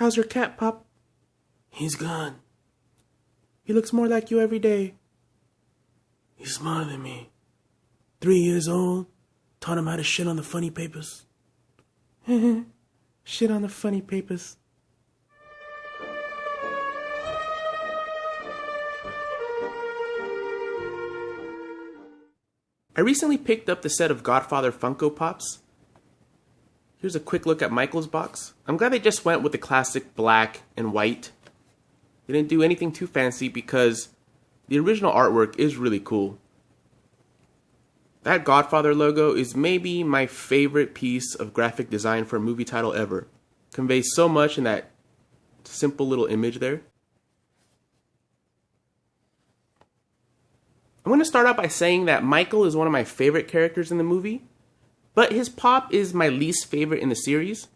How's your cat, Pop? He's gone. He looks more like you every day. He's smarter than me. 3 years old. Taught him how to shit on the funny papers. Shit on the funny papers. I recently picked up the set of Godfather Funko Pops. Here's a quick look at Michael's box. I'm glad they just went with the classic black and white. They didn't do anything too fancy because the original artwork is really cool. That Godfather logo is maybe my favorite piece of graphic design for a movie title ever. Conveys so much in that simple little image there. I'm going to start out by saying that Michael is one of my favorite characters in the movie, but his Pop is my least favorite in the series.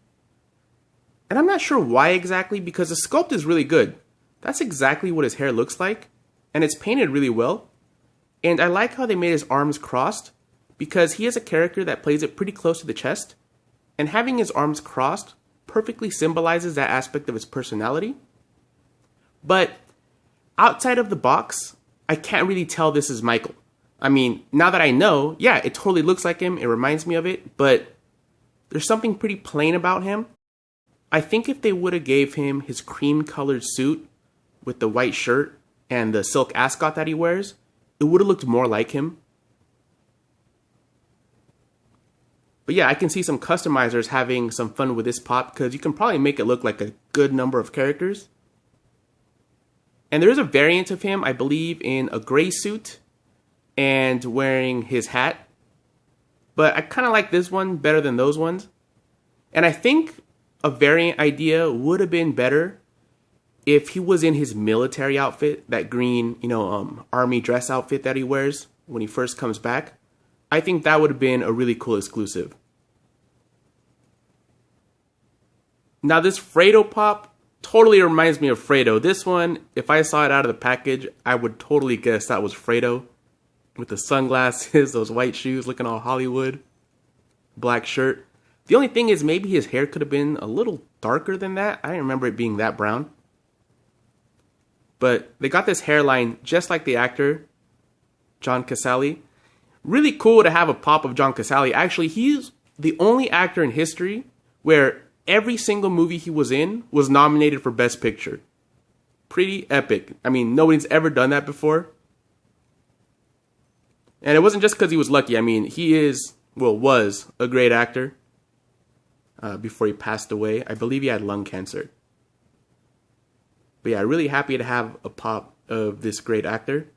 And I'm not sure why exactly, because the sculpt is really good. That's exactly what his hair looks like, and it's painted really well. And I like how they made his arms crossed, because he is a character that plays it pretty close to the chest, and having his arms crossed perfectly symbolizes that aspect of his personality. But outside of the box, I can't really tell this is Michael. I mean, now that I know, yeah, it totally looks like him, it reminds me of it, but there's something pretty plain about him. I think if they would have gave him his cream-colored suit with the white shirt and the silk ascot that he wears, it would have looked more like him. But yeah, I can see some customizers having some fun with this Pop because you can probably make it look like a good number of characters. And there is a variant of him, I believe, in a gray suit and wearing his hat. But I kind of like this one better than those ones. And I think a variant idea would have been better if he was in his military outfit, that green, army dress outfit that he wears when he first comes back. I think that would have been a really cool exclusive. Now this Fredo Pop totally reminds me of Fredo. This one, if I saw it out of the package, I would totally guess that was Fredo. With the sunglasses, those white shoes, looking all Hollywood. Black shirt. The only thing is maybe his hair could have been a little darker than that. I didn't remember it being that brown. But they got this hairline just like the actor, John Cazale. Really cool to have a Pop of John Cazale. Actually, he's the only actor in history where every single movie he was in was nominated for Best Picture. Pretty epic. I mean, nobody's ever done that before. And it wasn't just because he was lucky. I mean, he was a great actor before he passed away. I believe he had lung cancer. But yeah, really happy to have a Pop of this great actor.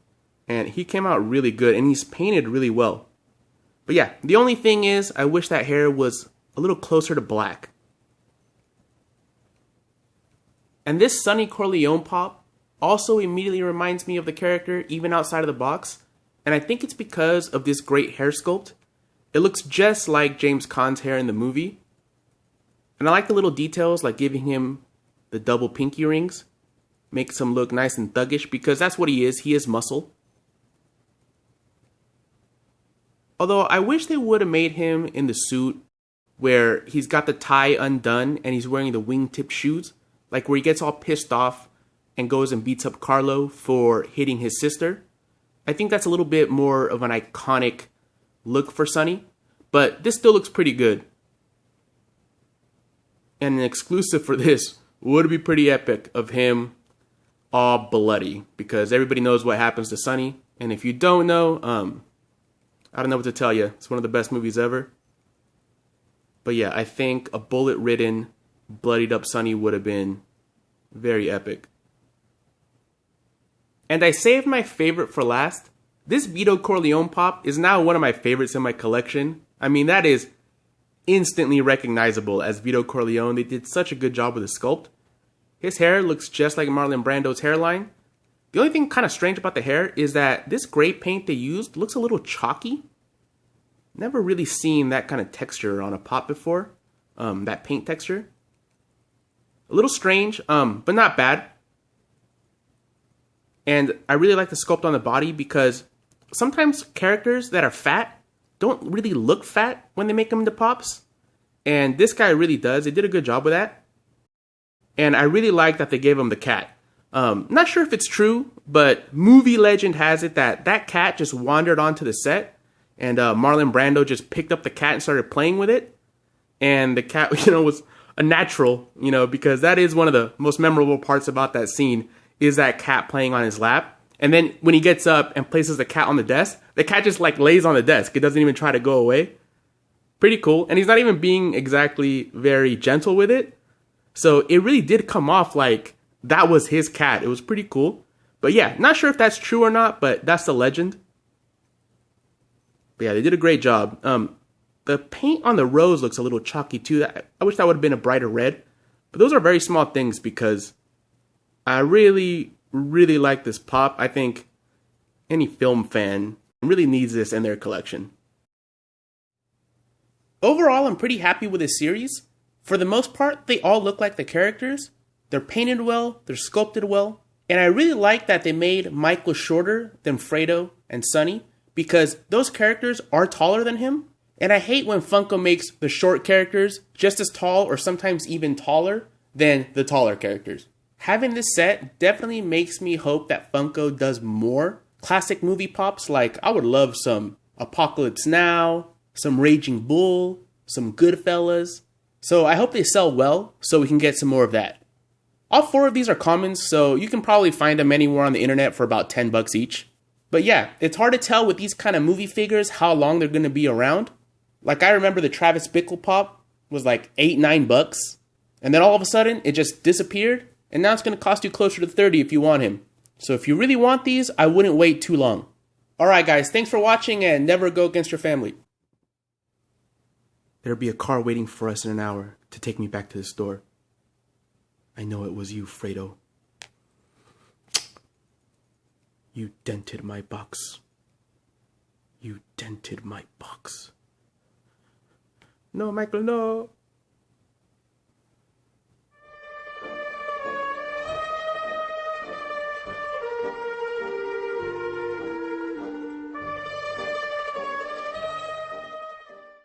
And he came out really good, and he's painted really well. But yeah, the only thing is, I wish that hair was a little closer to black. And this Sonny Corleone Pop also immediately reminds me of the character, even outside of the box. And I think it's because of this great hair sculpt. It looks just like James Caan's hair in the movie. And I like the little details, like giving him the double pinky rings. Makes him look nice and thuggish, because that's what he is muscle. Although I wish they would have made him in the suit where he's got the tie undone and he's wearing the wingtip shoes. Like where he gets all pissed off and goes and beats up Carlo for hitting his sister. I think that's a little bit more of an iconic look for Sonny. But this still looks pretty good. And an exclusive for this would be pretty epic of him all bloody. Because everybody knows what happens to Sonny. And if you don't know, I don't know what to tell you. It's one of the best movies ever. But yeah, I think a bullet-ridden, bloodied up Sonny would have been very epic. And I saved my favorite for last. This Vito Corleone Pop is now one of my favorites in my collection. I mean, that is instantly recognizable as Vito Corleone. They did such a good job with the sculpt. His hair looks just like Marlon Brando's hairline. The only thing kind of strange about the hair is that this gray paint they used looks a little chalky. Never really seen that kind of texture on a Pop before. That paint texture. A little strange, but not bad. And I really like the sculpt on the body because sometimes characters that are fat don't really look fat when they make them into Pops. And this guy really does. They did a good job with that. And I really like that they gave him the cat. Not sure if it's true, but movie legend has it that that cat just wandered onto the set, and Marlon Brando just picked up the cat and started playing with it. And the cat, was a natural, because that is one of the most memorable parts about that scene is that cat playing on his lap. And then when he gets up and places the cat on the desk, the cat just like lays on the desk. It doesn't even try to go away. Pretty cool. And he's not even being exactly very gentle with it. So it really did come off like that was his cat. It was pretty cool. But yeah, not sure if that's true or not, but that's the legend. But yeah, they did a great job. The paint on the rose looks a little chalky too. I wish that would have been a brighter red. But those are very small things because I really, really like this pop. I think any film fan really needs this in their collection. Overall, I'm pretty happy with this series. For the most part, they all look like the characters. They're painted well, they're sculpted well. And I really like that they made Michael shorter than Fredo and Sonny because those characters are taller than him. And I hate when Funko makes the short characters just as tall or sometimes even taller than the taller characters. Having this set definitely makes me hope that Funko does more classic movie pops. Like I would love some Apocalypse Now, some Raging Bull, some Goodfellas. So I hope they sell well so we can get some more of that. All 4 of these are commons, so you can probably find them anywhere on the internet for about $10 each. But yeah, it's hard to tell with these kind of movie figures how long they're going to be around. Like I remember the Travis Bickle pop was like $8-9, and then all of a sudden it just disappeared, and now it's going to cost you closer to $30 if you want him. So if you really want these, I wouldn't wait too long. Alright guys, thanks for watching and never go against your family. There'll be a car waiting for us in an hour to take me back to the store. I know it was you, Fredo. You dented my box. You dented my box. No, Michael, no.